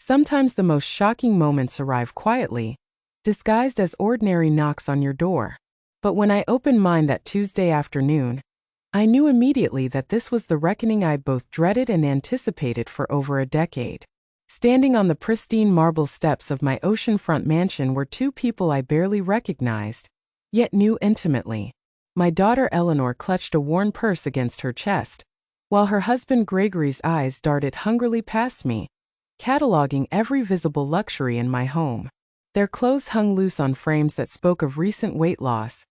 Sometimes the most shocking moments arrive quietly, disguised as ordinary knocks on your door. But when I opened mine that Tuesday afternoon, I knew immediately that this was the reckoning I'd both dreaded and anticipated for over a decade. Standing on the pristine marble steps of my oceanfront mansion were two people I barely recognized, yet knew intimately. My daughter Eleanor clutched a worn purse against her chest, while her husband Gregory's eyes darted hungrily past me, cataloging every visible luxury in my home. Their clothes hung loose on frames that spoke of recent weight loss,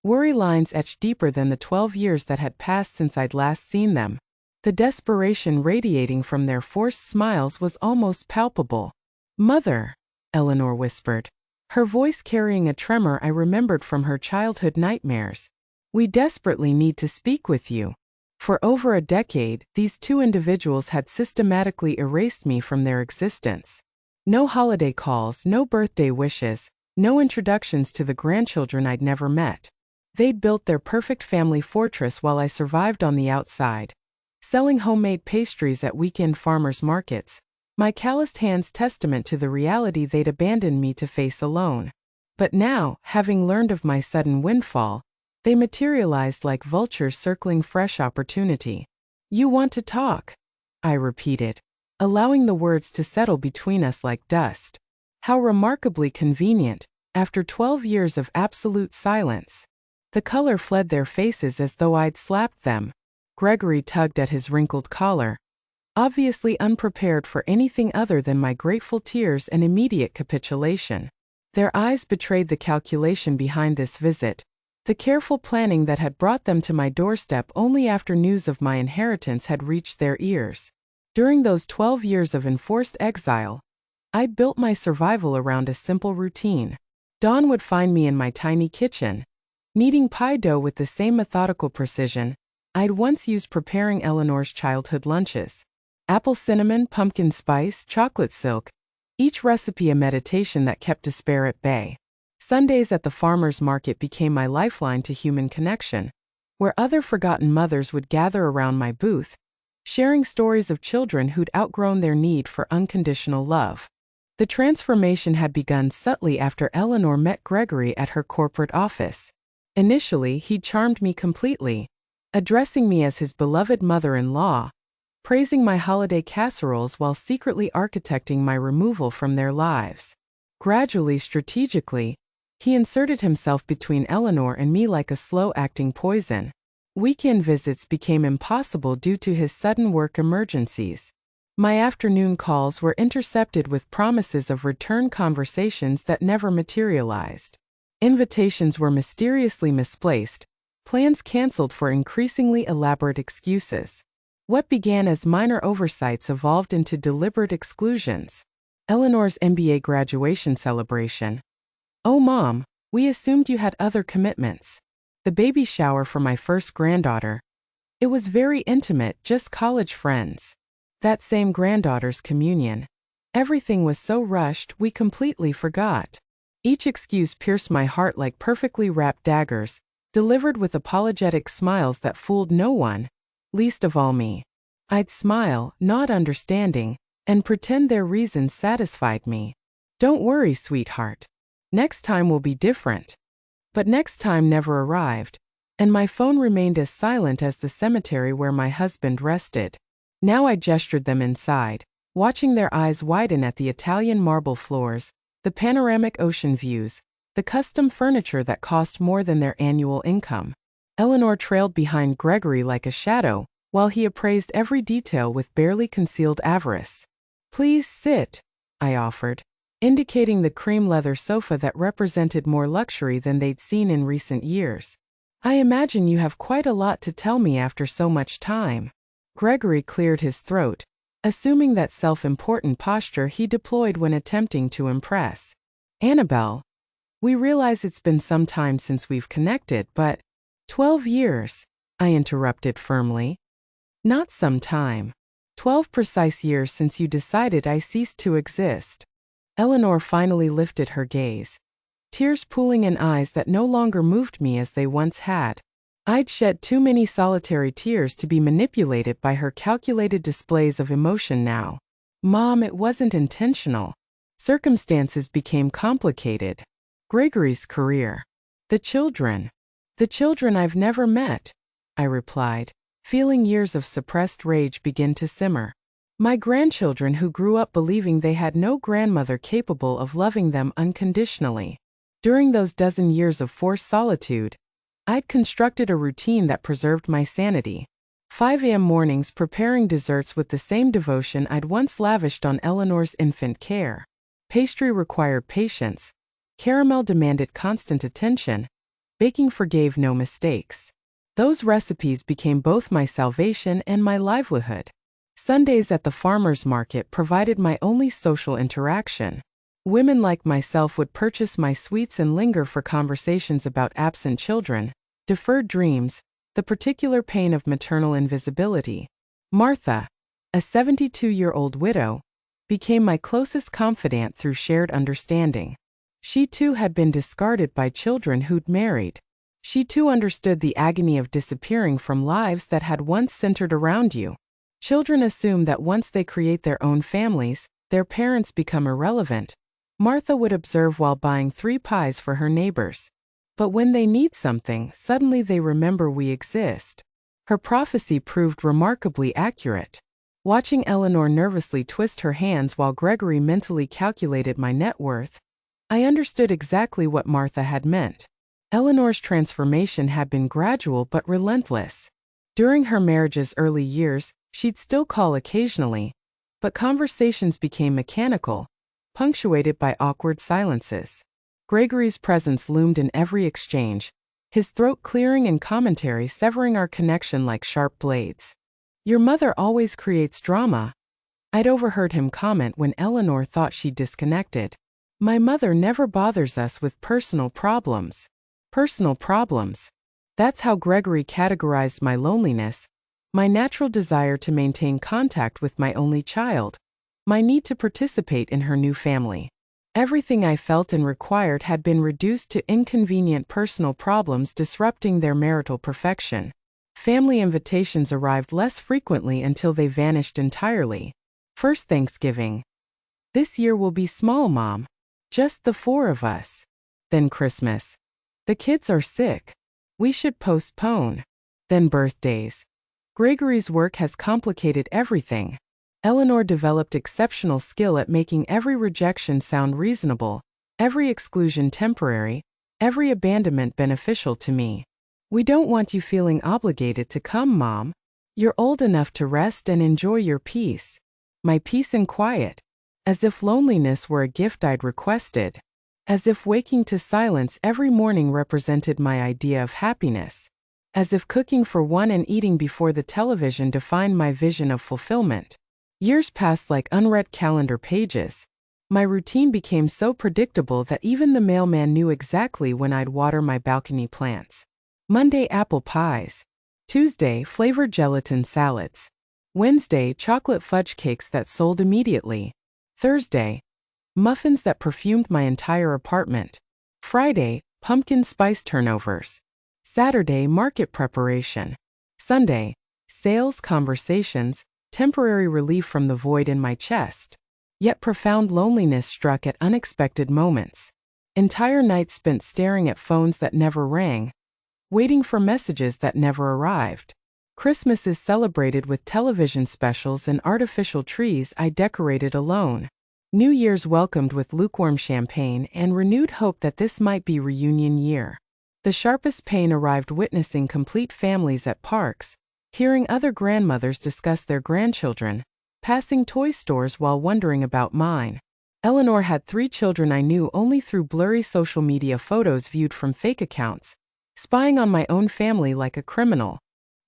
worry lines etched deeper than the 12 years that had passed since I'd last seen them. The desperation radiating from their forced smiles was almost palpable. "Mother," Eleanor whispered, her voice carrying a tremor I remembered from her childhood nightmares. "We desperately need to speak with you." For over a decade, these two individuals had systematically erased me from their existence. No holiday calls, no birthday wishes, no introductions to the grandchildren I'd never met. They'd built their perfect family fortress while I survived on the outside, selling homemade pastries at weekend farmers markets, my calloused hands testament to the reality they'd abandoned me to face alone. But now, having learned of my sudden windfall, they materialized like vultures circling fresh opportunity. "You want to talk?" I repeated, allowing the words to settle between us like dust. How remarkably convenient, after 12 years of absolute silence. The color fled their faces as though I'd slapped them. Gregory tugged at his wrinkled collar, obviously unprepared for anything other than my grateful tears and immediate capitulation. Their eyes betrayed the calculation behind this visit, the careful planning that had brought them to my doorstep only after news of my inheritance had reached their ears. During those 12 years of enforced exile, I'd built my survival around a simple routine. Dawn would find me in my tiny kitchen, kneading pie dough with the same methodical precision I'd once used preparing Eleanor's childhood lunches. Apple cinnamon, pumpkin spice, chocolate silk, each recipe a meditation that kept despair at bay. Sundays at the farmer's market became my lifeline to human connection, where other forgotten mothers would gather around my booth, sharing stories of children who'd outgrown their need for unconditional love. The transformation had begun subtly after Eleanor met Gregory at her corporate office. Initially, he charmed me completely, addressing me as his beloved mother-in-law, praising my holiday casseroles while secretly architecting my removal from their lives. Gradually, strategically, he inserted himself between Eleanor and me like a slow-acting poison. Weekend visits became impossible due to his sudden work emergencies. My afternoon calls were intercepted with promises of return conversations that never materialized. Invitations were mysteriously misplaced, plans canceled for increasingly elaborate excuses. What began as minor oversights evolved into deliberate exclusions. Eleanor's MBA graduation celebration. "Oh, Mom, we assumed you had other commitments." The baby shower for my first granddaughter. It was very intimate, just college friends. That same granddaughter's communion. Everything was so rushed, we completely forgot. Each excuse pierced my heart like perfectly wrapped daggers, delivered with apologetic smiles that fooled no one, least of all me. I'd smile, nod understanding, and pretend their reasons satisfied me. "Don't worry, sweetheart. Next time will be different." But next time never arrived, and my phone remained as silent as the cemetery where my husband rested. Now I gestured them inside, watching their eyes widen at the Italian marble floors, the panoramic ocean views, the custom furniture that cost more than their annual income. Eleanor trailed behind Gregory like a shadow, while he appraised every detail with barely concealed avarice. "Please sit," I offered, indicating the cream leather sofa that represented more luxury than they'd seen in recent years. "I imagine you have quite a lot to tell me after so much time." Gregory cleared his throat, assuming that self-important posture he deployed when attempting to impress. "Annabelle, we realize it's been some time since we've connected, but 12 years, I interrupted firmly. "Not some time. 12 precise years since you decided I ceased to exist." Eleanor finally lifted her gaze, tears pooling in eyes that no longer moved me as they once had. I'd shed too many solitary tears to be manipulated by her calculated displays of emotion now. Mom, it wasn't intentional. Circumstances became complicated. Gregory's career. The children. The children I've never met, I replied, feeling years of suppressed rage begin to simmer. My grandchildren who grew up believing they had no grandmother capable of loving them unconditionally. During those dozen years of forced solitude, I'd constructed a routine that preserved my sanity. 5 a.m. mornings preparing desserts with the same devotion I'd once lavished on Eleanor's infant care. Pastry required patience. Caramel demanded constant attention. Baking forgave no mistakes. Those recipes became both my salvation and my livelihood. Sundays at the farmer's market provided my only social interaction. Women like myself would purchase my sweets and linger for conversations about absent children, deferred dreams, the particular pain of maternal invisibility. Martha, a 72-year-old widow, became my closest confidant through shared understanding. She too had been discarded by children who'd married. She too understood the agony of disappearing from lives that had once centered around you. Children assume that once they create their own families, their parents become irrelevant. Martha would observe while buying 3 pies for her neighbors. But when they need something, suddenly they remember we exist. Her prophecy proved remarkably accurate. Watching Eleanor nervously twist her hands while Gregory mentally calculated my net worth, I understood exactly what Martha had meant. Eleanor's transformation had been gradual but relentless. During her marriage's early years, she'd still call occasionally, but conversations became mechanical, punctuated by awkward silences. Gregory's presence loomed in every exchange, his throat clearing and commentary severing our connection like sharp blades. "Your mother always creates drama," I'd overheard him comment when Eleanor thought she'd disconnected. "My mother never bothers us with personal problems." Personal problems. That's how Gregory categorized my loneliness, my natural desire to maintain contact with my only child, my need to participate in her new family. Everything I felt and required had been reduced to inconvenient personal problems disrupting their marital perfection. Family invitations arrived less frequently until they vanished entirely. First Thanksgiving. "This year will be small, Mom. Just the 4 of us." Then Christmas. "The kids are sick. We should postpone." Then birthdays. Gregory's work has complicated everything. Eleanor developed exceptional skill at making every rejection sound reasonable, every exclusion temporary, every abandonment beneficial to me. "We don't want you feeling obligated to come, Mom. You're old enough to rest and enjoy your peace." My peace and quiet. As if loneliness were a gift I'd requested. As if waking to silence every morning represented my idea of happiness. As if cooking for one and eating before the television defined my vision of fulfillment. Years passed like unread calendar pages. My routine became so predictable that even the mailman knew exactly when I'd water my balcony plants. Monday, apple pies. Tuesday, flavored gelatin salads. Wednesday, chocolate fudge cakes that sold immediately. Thursday, muffins that perfumed my entire apartment. Friday, pumpkin spice turnovers. Saturday, market preparation. Sunday, sales conversations, temporary relief from the void in my chest. Yet profound loneliness struck at unexpected moments. Entire nights spent staring at phones that never rang, waiting for messages that never arrived. Christmas is celebrated with television specials and artificial trees I decorated alone. New Year's welcomed with lukewarm champagne and renewed hope that this might be reunion year. The sharpest pain arrived witnessing complete families at parks, hearing other grandmothers discuss their grandchildren, passing toy stores while wondering about mine. Eleanor had 3 children I knew only through blurry social media photos viewed from fake accounts, spying on my own family like a criminal.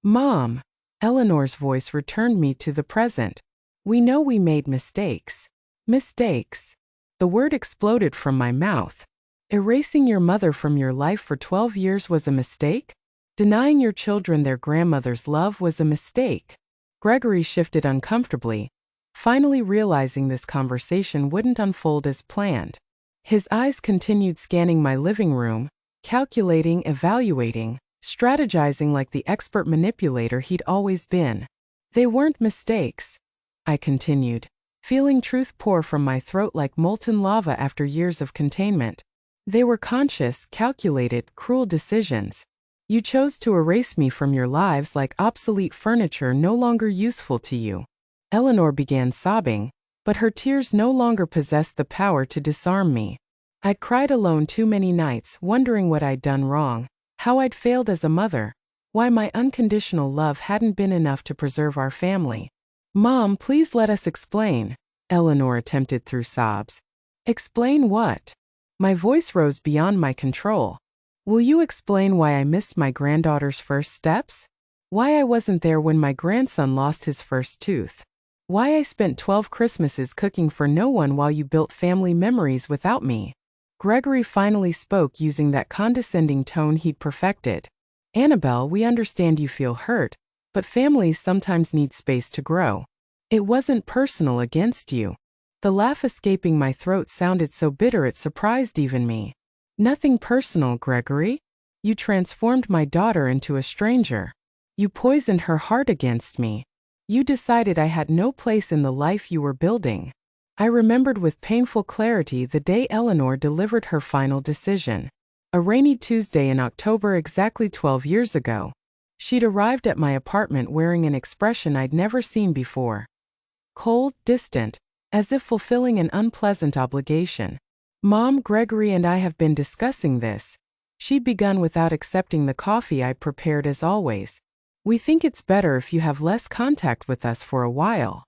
"Mom," Eleanor's voice returned me to the present. "We know we made mistakes." Mistakes. The word exploded from my mouth. Erasing your mother from your life for 12 years was a mistake? Denying your children their grandmother's love was a mistake? Gregory shifted uncomfortably, finally realizing this conversation wouldn't unfold as planned. His eyes continued scanning my living room, calculating, evaluating, strategizing like the expert manipulator he'd always been. "They weren't mistakes," I continued. feeling truth pour from my throat like molten lava after years of containment. They were conscious, calculated, cruel decisions. You chose to erase me from your lives like obsolete furniture no longer useful to you. Eleanor began sobbing, but her tears no longer possessed the power to disarm me. I'd cried alone too many nights, wondering what I'd done wrong, how I'd failed as a mother, why my unconditional love hadn't been enough to preserve our family. Mom, please let us explain, Eleanor attempted through sobs. Explain what? My voice rose beyond my control. Will you explain why I missed my granddaughter's first steps? Why I wasn't there when my grandson lost his first tooth? Why I spent 12 Christmases cooking for no one while you built family memories without me? Gregory finally spoke using that condescending tone he'd perfected. Annabelle, we understand you feel hurt, but families sometimes need space to grow. It wasn't personal against you. The laugh escaping my throat sounded so bitter it surprised even me. Nothing personal, Gregory. You transformed my daughter into a stranger. You poisoned her heart against me. You decided I had no place in the life you were building. I remembered with painful clarity the day Eleanor delivered her final decision. A rainy Tuesday in October exactly 12 years ago. She'd arrived at my apartment wearing an expression I'd never seen before. Cold, distant, as if fulfilling an unpleasant obligation. Mom, Gregory and I have been discussing this. She'd begun without accepting the coffee I'd prepared as always. We think it's better if you have less contact with us for a while.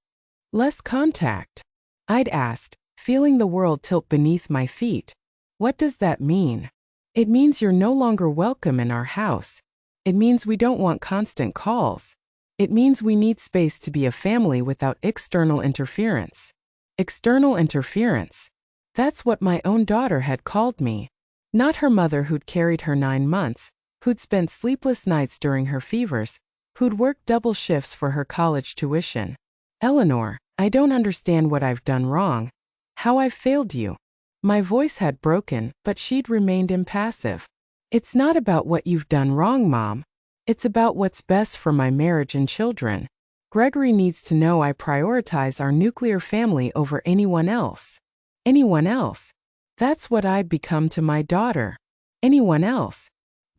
Less contact? I'd asked, feeling the world tilt beneath my feet. What does that mean? It means you're no longer welcome in our house. It means we don't want constant calls. It means we need space to be a family without external interference. External interference? That's what my own daughter had called me. Not her mother who'd carried her 9 months, who'd spent sleepless nights during her fevers, who'd worked double shifts for her college tuition. Eleanor, I don't understand what I've done wrong, how I've failed you. My voice had broken, but she'd remained impassive. It's not about what you've done wrong, Mom. It's about what's best for my marriage and children. Gregory needs to know I prioritize our nuclear family over anyone else. Anyone else? That's what I'd become to my daughter. Anyone else?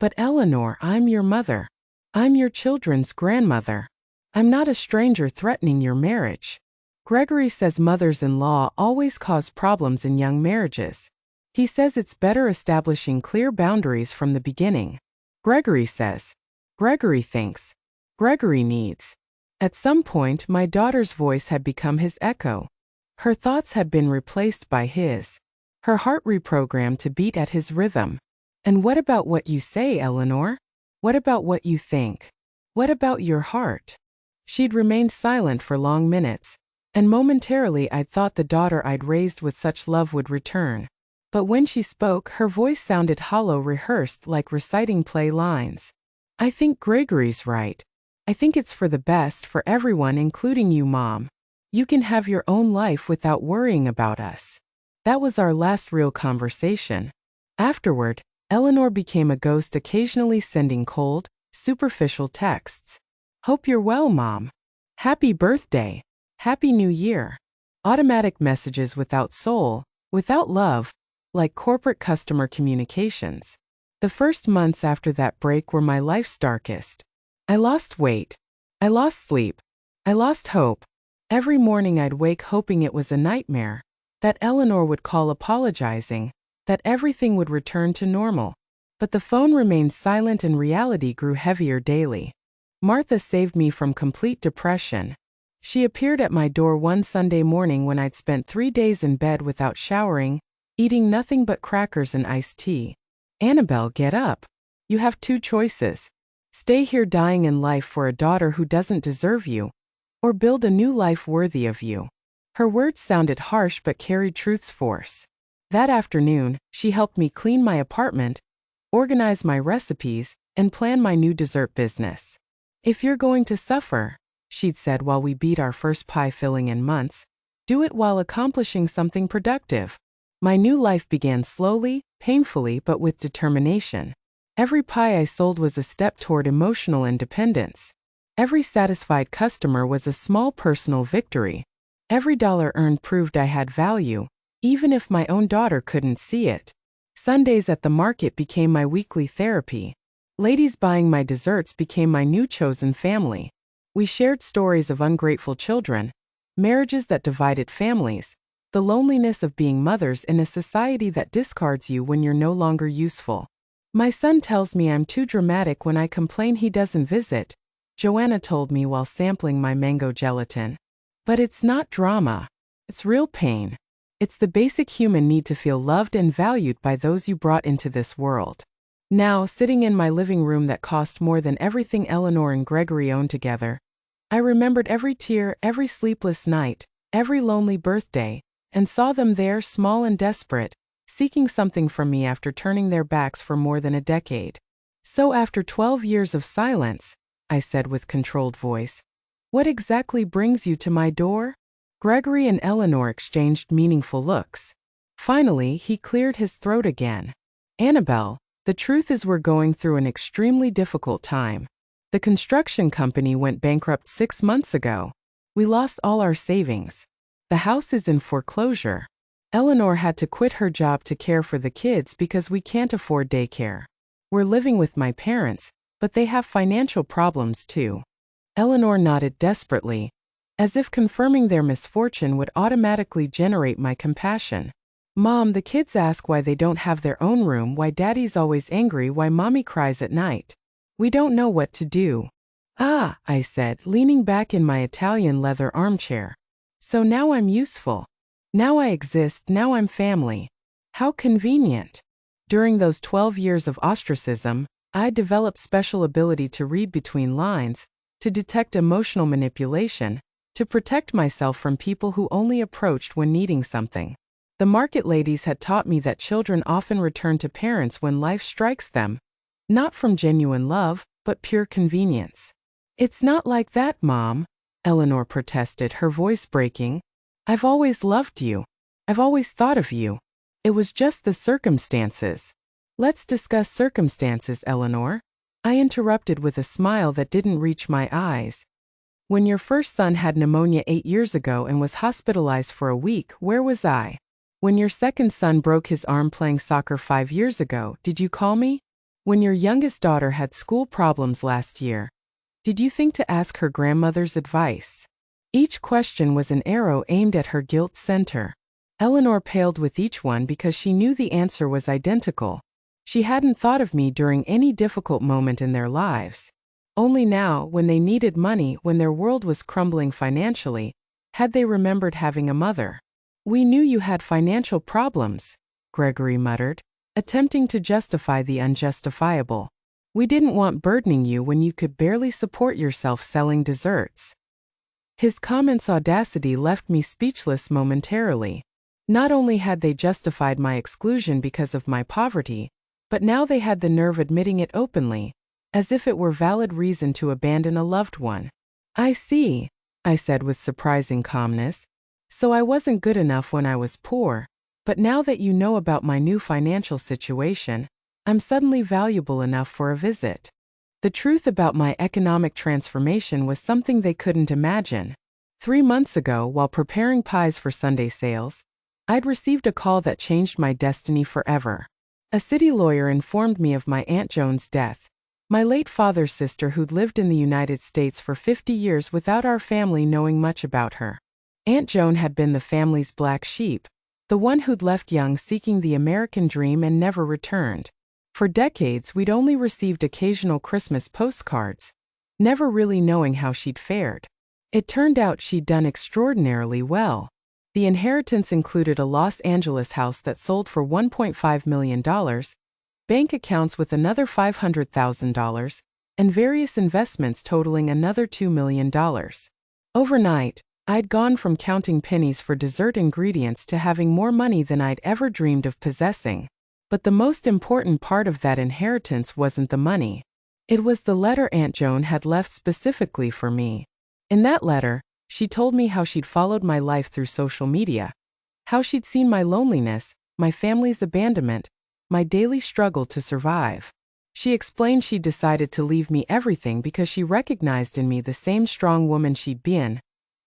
But Eleanor, I'm your mother. I'm your children's grandmother. I'm not a stranger threatening your marriage. Gregory says mothers-in-law always cause problems in young marriages. He says it's better establishing clear boundaries from the beginning. Gregory says. Gregory thinks. Gregory needs. At some point, my daughter's voice had become his echo. Her thoughts had been replaced by his. Her heart reprogrammed to beat at his rhythm. And what about what you say, Eleanor? What about what you think? What about your heart? She'd remained silent for long minutes, and momentarily I'd thought the daughter I'd raised with such love would return. But when she spoke, her voice sounded hollow, rehearsed like reciting play lines. I think Gregory's right. I think it's for the best for everyone, including you, Mom. You can have your own life without worrying about us. That was our last real conversation. Afterward, Eleanor became a ghost, occasionally sending cold, superficial texts. Hope you're well, Mom. Happy birthday. Happy New Year. Automatic messages without soul, without love, like corporate customer communications. The first months after that break were my life's darkest. I lost weight. I lost sleep. I lost hope. Every morning I'd wake hoping it was a nightmare, that Eleanor would call apologizing, that everything would return to normal. But the phone remained silent and reality grew heavier daily. Martha saved me from complete depression. She appeared at my door one Sunday morning when I'd spent 3 days in bed without showering, eating nothing but crackers and iced tea. Annabelle, get up. You have 2 choices. Stay here dying in life for a daughter who doesn't deserve you, or build a new life worthy of you. Her words sounded harsh but carried truth's force. That afternoon, she helped me clean my apartment, organize my recipes, and plan my new dessert business. If you're going to suffer, she'd said while we beat our first pie filling in months, do it while accomplishing something productive. My new life began slowly, painfully, but with determination. Every pie I sold was a step toward emotional independence. Every satisfied customer was a small personal victory. Every dollar earned proved I had value, even if my own daughter couldn't see it. Sundays at the market became my weekly therapy. Ladies buying my desserts became my new chosen family. We shared stories of ungrateful children, marriages that divided families, the loneliness of being mothers in a society that discards you when you're no longer useful. My son tells me I'm too dramatic when I complain he doesn't visit, Joanna told me while sampling my mango gelatin. But it's not drama. It's real pain. It's the basic human need to feel loved and valued by those you brought into this world. Now, sitting in my living room that cost more than everything Eleanor and Gregory owned together, I remembered every tear, every sleepless night, every lonely birthday, and saw them there, small and desperate, seeking something from me after turning their backs for more than a decade. So after 12 years of silence, I said with controlled voice, "What exactly brings you to my door?" Gregory and Eleanor exchanged meaningful looks. Finally, he cleared his throat again. "Annabelle, the truth is we're going through an extremely difficult time. The construction company went bankrupt 6 months ago. We lost all our savings. The house is in foreclosure. Eleanor had to quit her job to care for the kids because we can't afford daycare. We're living with my parents, but they have financial problems too." Eleanor nodded desperately, as if confirming their misfortune would automatically generate my compassion. "Mom, the kids ask why they don't have their own room, why Daddy's always angry, why Mommy cries at night. We don't know what to do." "Ah," I said, leaning back in my Italian leather armchair. "So now I'm useful. Now I exist, now I'm family. How convenient." During those 12 years of ostracism, I developed special ability to read between lines, to detect emotional manipulation, to protect myself from people who only approached when needing something. The market ladies had taught me that children often return to parents when life strikes them, not from genuine love, but pure convenience. "It's not like that, Mom," Eleanor protested, her voice breaking. "I've always loved you. I've always thought of you. It was just the circumstances." "Let's discuss circumstances, Eleanor," I interrupted with a smile that didn't reach my eyes. "When your first son had pneumonia 8 years ago and was hospitalized for a week, where was I? When your second son broke his arm playing soccer 5 years ago, did you call me? When your youngest daughter had school problems last year, did you think to ask her grandmother's advice?" Each question was an arrow aimed at her guilt center. Eleanor paled with each one because she knew the answer was identical. She hadn't thought of me during any difficult moment in their lives. Only now, when they needed money, when their world was crumbling financially, had they remembered having a mother. "We knew you had financial problems," Gregory muttered, attempting to justify the unjustifiable. "We didn't want burdening you when you could barely support yourself selling desserts." His comment's audacity left me speechless momentarily. Not only had they justified my exclusion because of my poverty, but now they had the nerve admitting it openly, as if it were valid reason to abandon a loved one. "I see," I said with surprising calmness. "So I wasn't good enough when I was poor, but now that you know about my new financial situation, I'm suddenly valuable enough for a visit." The truth about my economic transformation was something they couldn't imagine. 3 months ago, while preparing pies for Sunday sales, I'd received a call that changed my destiny forever. A city lawyer informed me of my Aunt Joan's death, my late father's sister who'd lived in the United States for 50 years without our family knowing much about her. Aunt Joan had been the family's black sheep, the one who'd left young seeking the American dream and never returned. For decades, we'd only received occasional Christmas postcards, never really knowing how she'd fared. It turned out she'd done extraordinarily well. The inheritance included a Los Angeles house that sold for $1.5 million, bank accounts with another $500,000, and various investments totaling another $2 million. Overnight, I'd gone from counting pennies for dessert ingredients to having more money than I'd ever dreamed of possessing. But the most important part of that inheritance wasn't the money. It was the letter Aunt Joan had left specifically for me. In that letter, she told me how she'd followed my life through social media, how she'd seen my loneliness, my family's abandonment, my daily struggle to survive. She explained she'd decided to leave me everything because she recognized in me the same strong woman she'd been,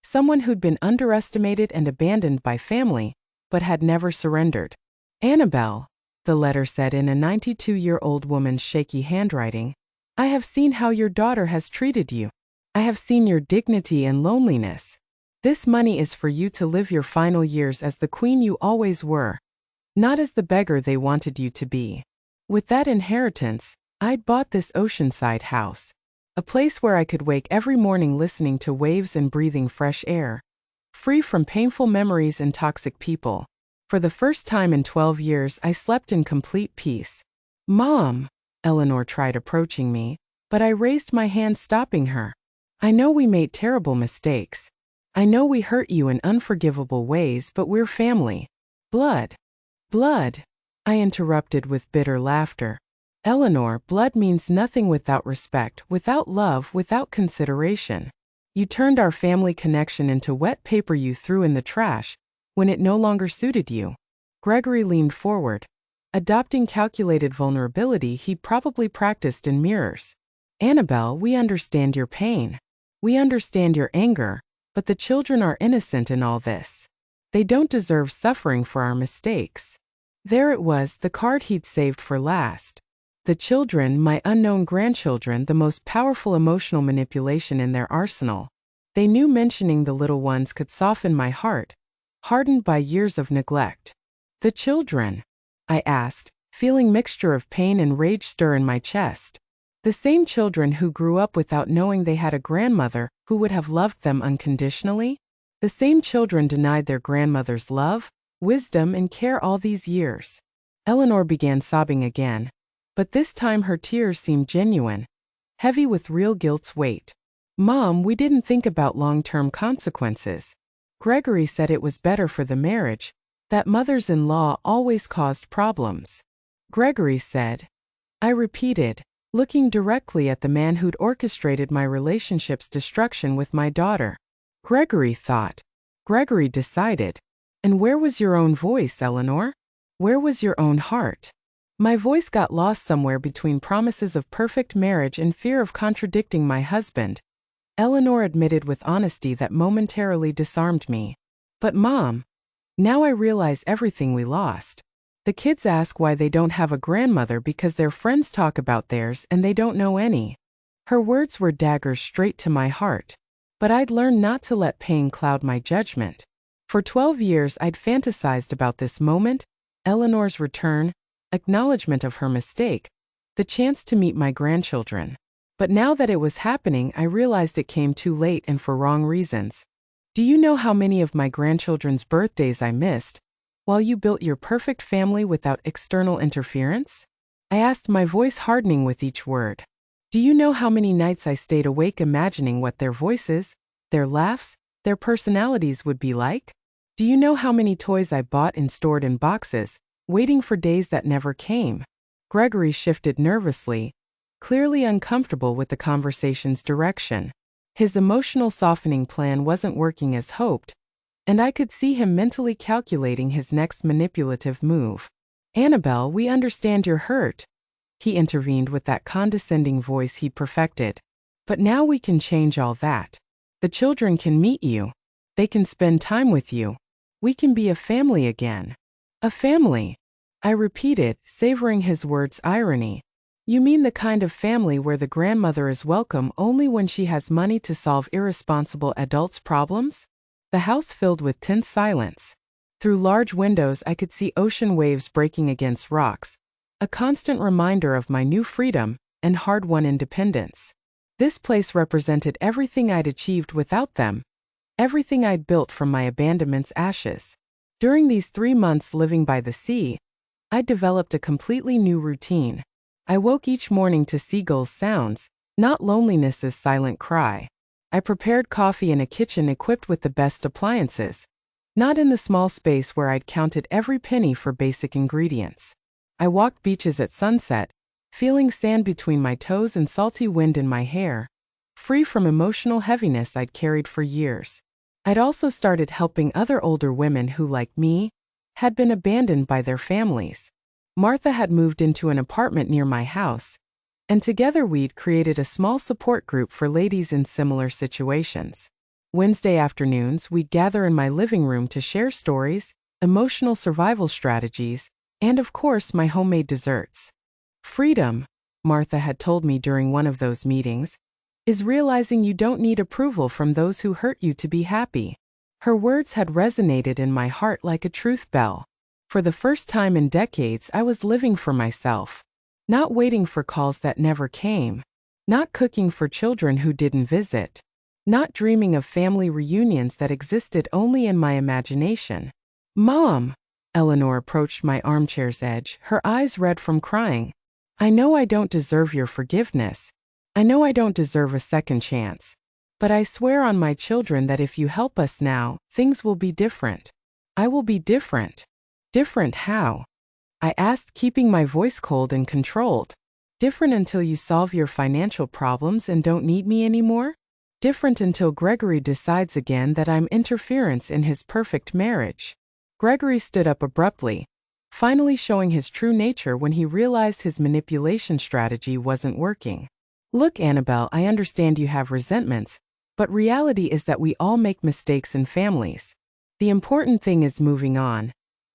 Someone who'd been underestimated and abandoned by family, but had never surrendered. Annabelle, the letter said in a 92-year-old woman's shaky handwriting, I have seen how your daughter has treated you. I have seen your dignity and loneliness. This money is for you to live your final years as the queen you always were, not as the beggar they wanted you to be. With that inheritance, I'd bought this oceanside house, a place where I could wake every morning listening to waves and breathing fresh air, free from painful memories and toxic people. For the first time in 12 years, I slept in complete peace. Mom, Eleanor tried approaching me, but I raised my hand, stopping her. I know we made terrible mistakes. I know we hurt you in unforgivable ways, but we're family. Blood. Blood, I interrupted with bitter laughter. Eleanor, blood means nothing without respect, without love, without consideration. You turned our family connection into wet paper you threw in the trash when it no longer suited you. Gregory leaned forward, adopting calculated vulnerability he'd probably practiced in mirrors. Annabelle, we understand your pain. We understand your anger, but the children are innocent in all this. They don't deserve suffering for our mistakes. There it was, the card he'd saved for last. The children, my unknown grandchildren, the most powerful emotional manipulation in their arsenal. They knew mentioning the little ones could soften my heart, hardened by years of neglect. The children? I asked, feeling mixture of pain and rage stir in my chest. The same children who grew up without knowing they had a grandmother who would have loved them unconditionally? The same children denied their grandmother's love, wisdom, and care all these years. Eleanor began sobbing again, but this time her tears seemed genuine, heavy with real guilt's weight. Mom, we didn't think about long-term consequences. Gregory said it was better for the marriage, that mothers-in-law always caused problems. Gregory said. I repeated, looking directly at the man who'd orchestrated my relationship's destruction with my daughter. Gregory thought. Gregory decided. And where was your own voice, Eleanor? Where was your own heart? My voice got lost somewhere between promises of perfect marriage and fear of contradicting my husband. Eleanor admitted with honesty that momentarily disarmed me. But Mom, now I realize everything we lost. The kids ask why they don't have a grandmother because their friends talk about theirs and they don't know any. Her words were daggers straight to my heart. But I'd learned not to let pain cloud my judgment. For 12 years I'd fantasized about this moment, Eleanor's return, acknowledgement of her mistake, the chance to meet my grandchildren. But now that it was happening, I realized it came too late and for wrong reasons. Do you know how many of my grandchildren's birthdays I missed, while you built your perfect family without external interference? I asked, my voice hardening with each word. Do you know how many nights I stayed awake imagining what their voices, their laughs, their personalities would be like? Do you know how many toys I bought and stored in boxes, waiting for days that never came? Gregory shifted nervously, clearly uncomfortable with the conversation's direction. His emotional softening plan wasn't working as hoped, and I could see him mentally calculating his next manipulative move. Annabelle, we understand you're hurt. He intervened with that condescending voice he perfected. But now we can change all that. The children can meet you. They can spend time with you. We can be a family again. A family, I repeated, savoring his words' irony. You mean the kind of family where the grandmother is welcome only when she has money to solve irresponsible adults' problems? The house filled with tense silence. Through large windows I could see ocean waves breaking against rocks, a constant reminder of my new freedom and hard-won independence. This place represented everything I'd achieved without them, everything I'd built from my abandonment's ashes. During these 3 months living by the sea, I'd developed a completely new routine. I woke each morning to seagulls' sounds, not loneliness's silent cry. I prepared coffee in a kitchen equipped with the best appliances, not in the small space where I'd counted every penny for basic ingredients. I walked beaches at sunset, feeling sand between my toes and salty wind in my hair, free from emotional heaviness I'd carried for years. I'd also started helping other older women who, like me, had been abandoned by their families. Martha had moved into an apartment near my house, and together we'd created a small support group for ladies in similar situations. Wednesday afternoons, we'd gather in my living room to share stories, emotional survival strategies, and of course, my homemade desserts. Freedom, Martha had told me during one of those meetings, is realizing you don't need approval from those who hurt you to be happy. Her words had resonated in my heart like a truth bell. For the first time in decades, I was living for myself. Not waiting for calls that never came. Not cooking for children who didn't visit. Not dreaming of family reunions that existed only in my imagination. Mom! Eleanor approached my armchair's edge, her eyes red from crying. I know I don't deserve your forgiveness. I know I don't deserve a second chance. But I swear on my children that if you help us now, things will be different. I will be different. Different how? I asked, keeping my voice cold and controlled. Different until you solve your financial problems and don't need me anymore? Different until Gregory decides again that I'm interference in his perfect marriage. Gregory stood up abruptly, finally showing his true nature when he realized his manipulation strategy wasn't working. Look, Annabelle, I understand you have resentments, but reality is that we all make mistakes in families. The important thing is moving on,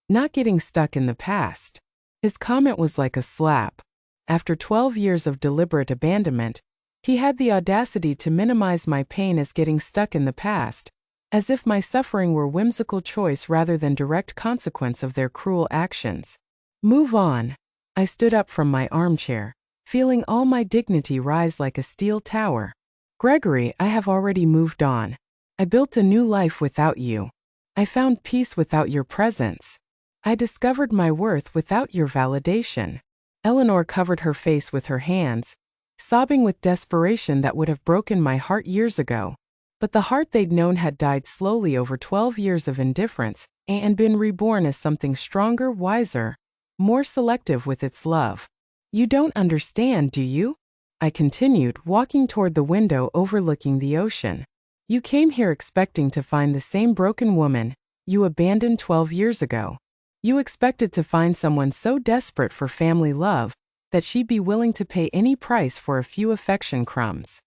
not getting stuck in the past. His comment was like a slap. After 12 years of deliberate abandonment, he had the audacity to minimize my pain as getting stuck in the past, as if my suffering were whimsical choice rather than direct consequence of their cruel actions. Move on. I stood up from my armchair, feeling all my dignity rise like a steel tower. Gregory, I have already moved on. I built a new life without you. I found peace without your presence. I discovered my worth without your validation. Eleanor covered her face with her hands, sobbing with desperation that would have broken my heart years ago. But the heart they'd known had died slowly over 12 years of indifference and been reborn as something stronger, wiser, more selective with its love. You don't understand, do you? I continued, walking toward the window overlooking the ocean. You came here expecting to find the same broken woman you abandoned 12 years ago. You expected to find someone so desperate for family love that she'd be willing to pay any price for a few affection crumbs.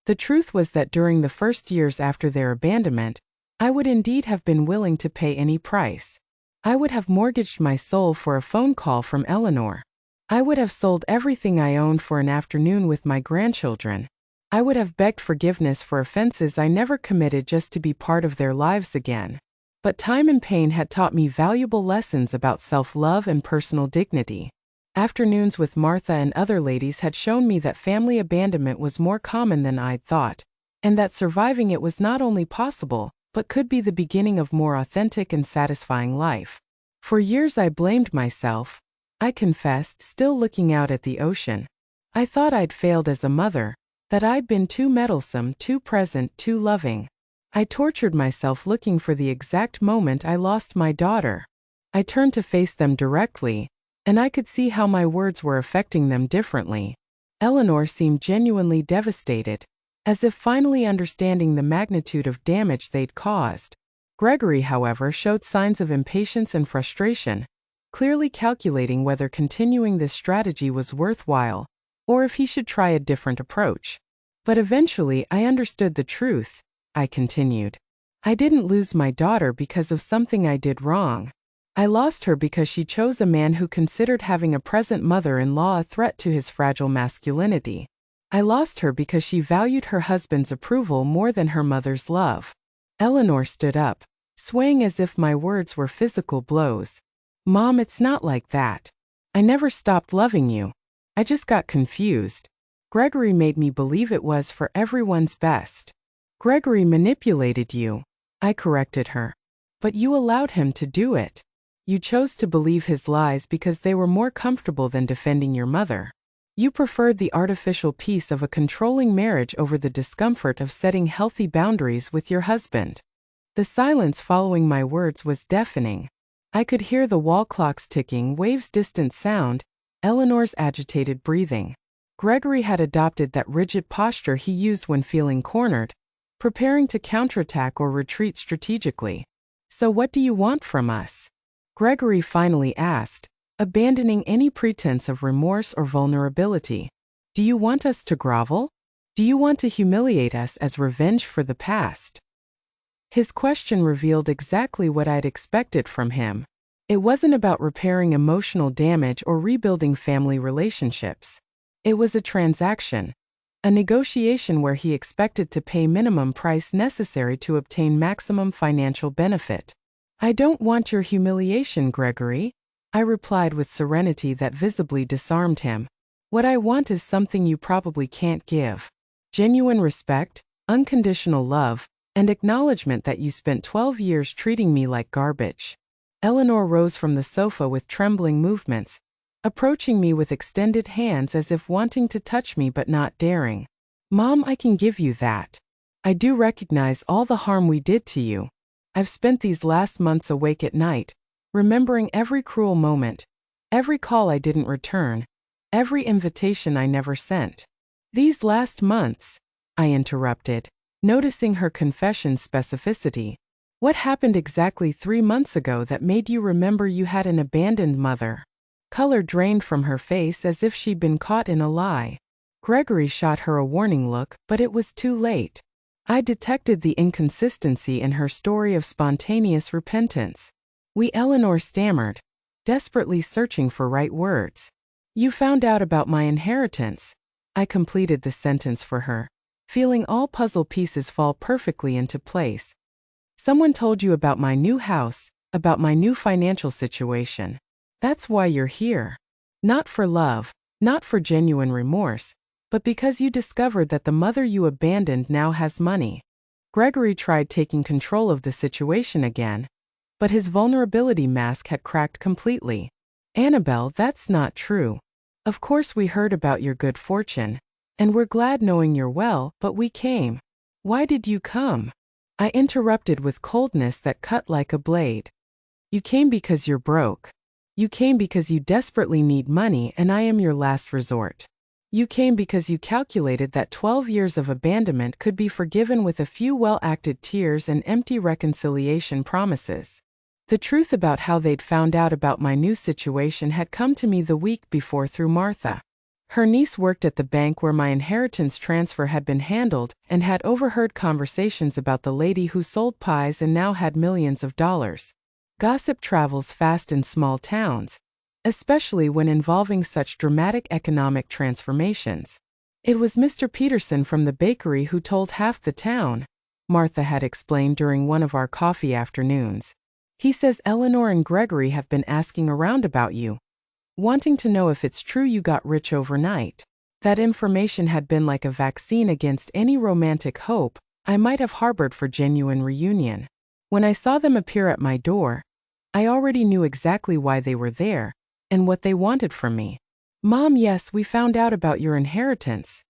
The truth was that during the first years after their abandonment, I would indeed have been willing to pay any price. I would have mortgaged my soul for a phone call from Eleanor. I would have sold everything I owned for an afternoon with my grandchildren. I would have begged forgiveness for offenses I never committed just to be part of their lives again. But time and pain had taught me valuable lessons about self-love and personal dignity. Afternoons with Martha and other ladies had shown me that family abandonment was more common than I'd thought, and that surviving it was not only possible, but could be the beginning of more authentic and satisfying life. For years I blamed myself, I confessed, still looking out at the ocean. I thought I'd failed as a mother, that I'd been too meddlesome, too present, too loving. I tortured myself looking for the exact moment I lost my daughter. I turned to face them directly, and I could see how my words were affecting them differently. Eleanor seemed genuinely devastated, as if finally understanding the magnitude of damage they'd caused. Gregory, however, showed signs of impatience and frustration, clearly calculating whether continuing this strategy was worthwhile, or if he should try a different approach. But eventually I understood the truth, I continued. I didn't lose my daughter because of something I did wrong. I lost her because she chose a man who considered having a present mother-in-law a threat to his fragile masculinity. I lost her because she valued her husband's approval more than her mother's love. Eleanor stood up, swaying as if my words were physical blows. Mom, it's not like that. I never stopped loving you. I just got confused. Gregory made me believe it was for everyone's best. Gregory manipulated you. I corrected her. But you allowed him to do it. You chose to believe his lies because they were more comfortable than defending your mother. You preferred the artificial peace of a controlling marriage over the discomfort of setting healthy boundaries with your husband. The silence following my words was deafening. I could hear the wall clocks ticking, waves' distant sound, Eleanor's agitated breathing. Gregory had adopted that rigid posture he used when feeling cornered, preparing to counterattack or retreat strategically. So what do you want from us? Gregory finally asked, abandoning any pretense of remorse or vulnerability. Do you want us to grovel? Do you want to humiliate us as revenge for the past? His question revealed exactly what I'd expected from him. It wasn't about repairing emotional damage or rebuilding family relationships. It was a transaction, a negotiation where he expected to pay minimum price necessary to obtain maximum financial benefit. "I don't want your humiliation, Gregory," I replied with serenity that visibly disarmed him. "What I want is something you probably can't give. Genuine respect, unconditional love, and acknowledgement that you spent 12 years treating me like garbage." Eleanor rose from the sofa with trembling movements, approaching me with extended hands as if wanting to touch me but not daring. "Mom, I can give you that. I do recognize all the harm we did to you. I've spent these last months awake at night, remembering every cruel moment, every call I didn't return, every invitation I never sent." "These last months," I interrupted, noticing her confession's specificity. "What happened exactly 3 months ago that made you remember you had an abandoned mother?" Color drained from her face as if she'd been caught in a lie. Gregory shot her a warning look, but it was too late. I detected the inconsistency in her story of spontaneous repentance. Eleanor stammered, desperately searching for right words. "You found out about my inheritance." I completed the sentence for her, feeling all puzzle pieces fall perfectly into place. "Someone told you about my new house, about my new financial situation. That's why you're here. Not for love, not for genuine remorse, but because you discovered that the mother you abandoned now has money." Gregory tried taking control of the situation again, but his vulnerability mask had cracked completely. "Annabelle, that's not true. Of course we heard about your good fortune, and we're glad knowing you're well, but we came." "Why did you come?" I interrupted with coldness that cut like a blade. "You came because you're broke. You came because you desperately need money and I am your last resort. You came because you calculated that 12 years of abandonment could be forgiven with a few well-acted tears and empty reconciliation promises." The truth about how they'd found out about my new situation had come to me the week before through Martha. Her niece worked at the bank where my inheritance transfer had been handled and had overheard conversations about the lady who sold pies and now had millions of dollars. Gossip travels fast in small towns, especially when involving such dramatic economic transformations. "It was Mr. Peterson from the bakery who told half the town," Martha had explained during one of our coffee afternoons. "He says Eleanor and Gregory have been asking around about you, wanting to know if it's true you got rich overnight." That information had been like a vaccine against any romantic hope I might have harbored for genuine reunion. When I saw them appear at my door, I already knew exactly why they were there and what they wanted from me. "Mom, yes, we found out about your inheritance,"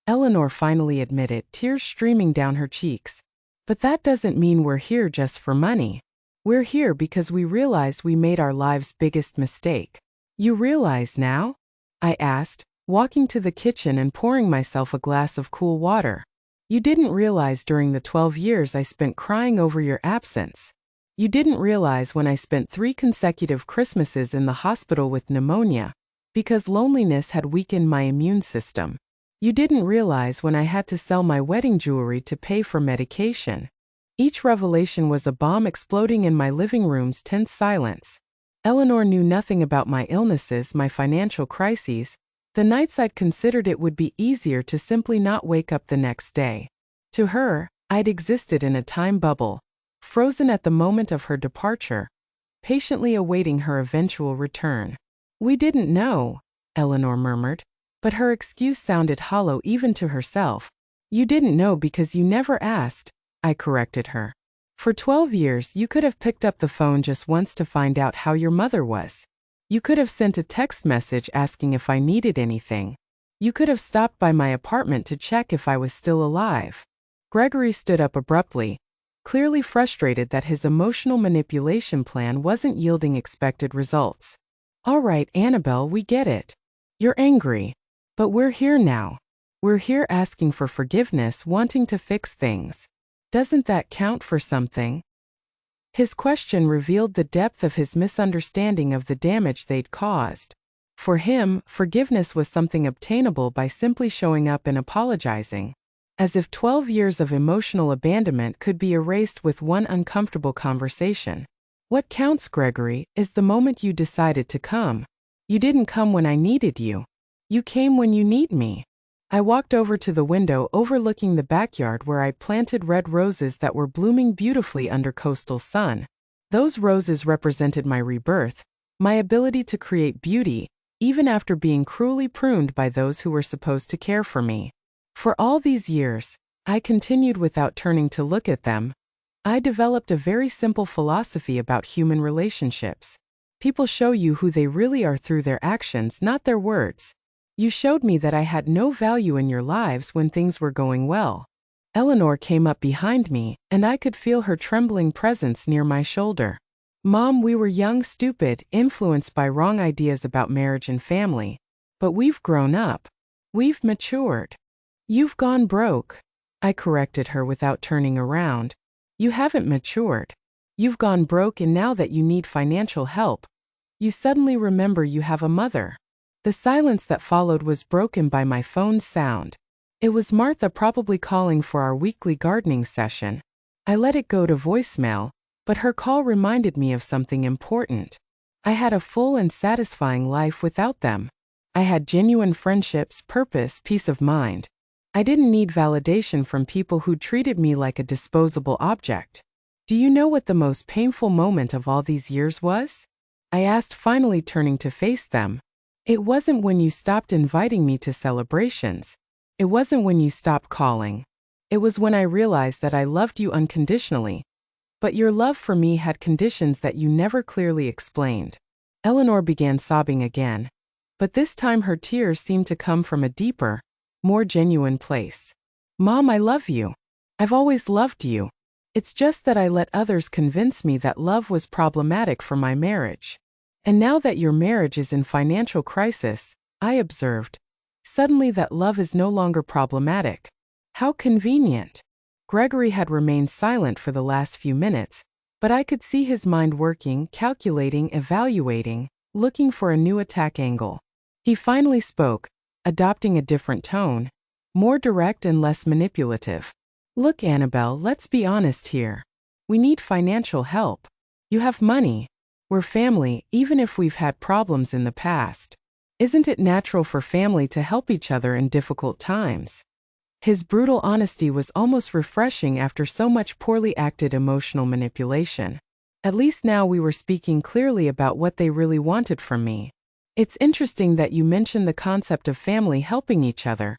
Eleanor finally admitted, tears streaming down her cheeks. "But that doesn't mean we're here just for money. We're here because we realized we made our lives' biggest mistake." "You realize now?" I asked, walking to the kitchen and pouring myself a glass of cool water. "You didn't realize during the 12 years I spent crying over your absence. You didn't realize when I spent 3 consecutive Christmases in the hospital with pneumonia, because loneliness had weakened my immune system. You didn't realize when I had to sell my wedding jewelry to pay for medication." Each revelation was a bomb exploding in my living room's tense silence. Eleanor knew nothing about my illnesses, my financial crises, the nights I'd considered it would be easier to simply not wake up the next day. To her, I'd existed in a time bubble, frozen at the moment of her departure, patiently awaiting her eventual return. "We didn't know," Eleanor murmured, but her excuse sounded hollow even to herself. "You didn't know because you never asked," I corrected her. "For 12 years you could have picked up the phone just once to find out how your mother was. You could have sent a text message asking if I needed anything. You could have stopped by my apartment to check if I was still alive." Gregory stood up abruptly, clearly frustrated that his emotional manipulation plan wasn't yielding expected results. "All right, Annabelle, we get it. You're angry. But we're here now. We're here asking for forgiveness, wanting to fix things. Doesn't that count for something?" His question revealed the depth of his misunderstanding of the damage they'd caused. For him, forgiveness was something obtainable by simply showing up and apologizing. As if 12 years of emotional abandonment could be erased with one uncomfortable conversation. What counts, Gregory, is the moment you decided to come. You didn't come when I needed you. You came when you need me. I walked over to the window overlooking the backyard where I planted red roses that were blooming beautifully under coastal sun. Those roses represented my rebirth, my ability to create beauty, even after being cruelly pruned by those who were supposed to care for me. For all these years, I continued without turning to look at them. I developed a very simple philosophy about human relationships. People show you who they really are through their actions, not their words. You showed me that I had no value in your lives when things were going well. Eleanor came up behind me, and I could feel her trembling presence near my shoulder. Mom, we were young, stupid, influenced by wrong ideas about marriage and family. But we've grown up. We've matured. You've gone broke. I corrected her without turning around. You haven't matured. You've gone broke, and now that you need financial help, you suddenly remember you have a mother. The silence that followed was broken by my phone's sound. It was Martha, probably calling for our weekly gardening session. I let it go to voicemail, but her call reminded me of something important. I had a full and satisfying life without them. I had genuine friendships, purpose, peace of mind. I didn't need validation from people who treated me like a disposable object. Do you know what the most painful moment of all these years was? I asked, finally turning to face them. It wasn't when you stopped inviting me to celebrations. It wasn't when you stopped calling. It was when I realized that I loved you unconditionally. But your love for me had conditions that you never clearly explained. Eleanor began sobbing again. But this time her tears seemed to come from a deeper, more genuine place. Mom, I love you. I've always loved you. It's just that I let others convince me that love was problematic for my marriage. And now that your marriage is in financial crisis, I observed, suddenly that love is no longer problematic. How convenient. Gregory had remained silent for the last few minutes, but I could see his mind working, calculating, evaluating, looking for a new attack angle. He finally spoke, adopting a different tone, more direct and less manipulative. Look, Annabelle, let's be honest here. We need financial help. You have money. We're family, even if we've had problems in the past. Isn't it natural for family to help each other in difficult times? His brutal honesty was almost refreshing after so much poorly acted emotional manipulation. At least now we were speaking clearly about what they really wanted from me. It's interesting that you mentioned the concept of family helping each other.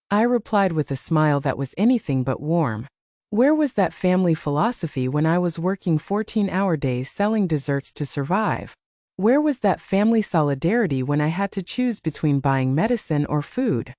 I replied with a smile that was anything but warm. Where was that family philosophy when I was working 14-hour days selling desserts to survive? Where was that family solidarity when I had to choose between buying medicine or food?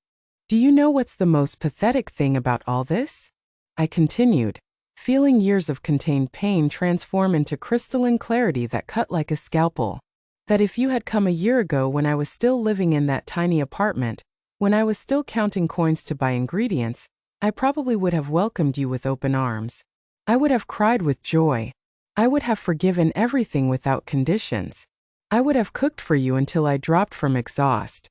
Do you know what's the most pathetic thing about all this? I continued, feeling years of contained pain transform into crystalline clarity that cut like a scalpel. That if you had come a year ago when I was still living in that tiny apartment, when I was still counting coins to buy ingredients, I probably would have welcomed you with open arms. I would have cried with joy. I would have forgiven everything without conditions. I would have cooked for you until I dropped from exhaust.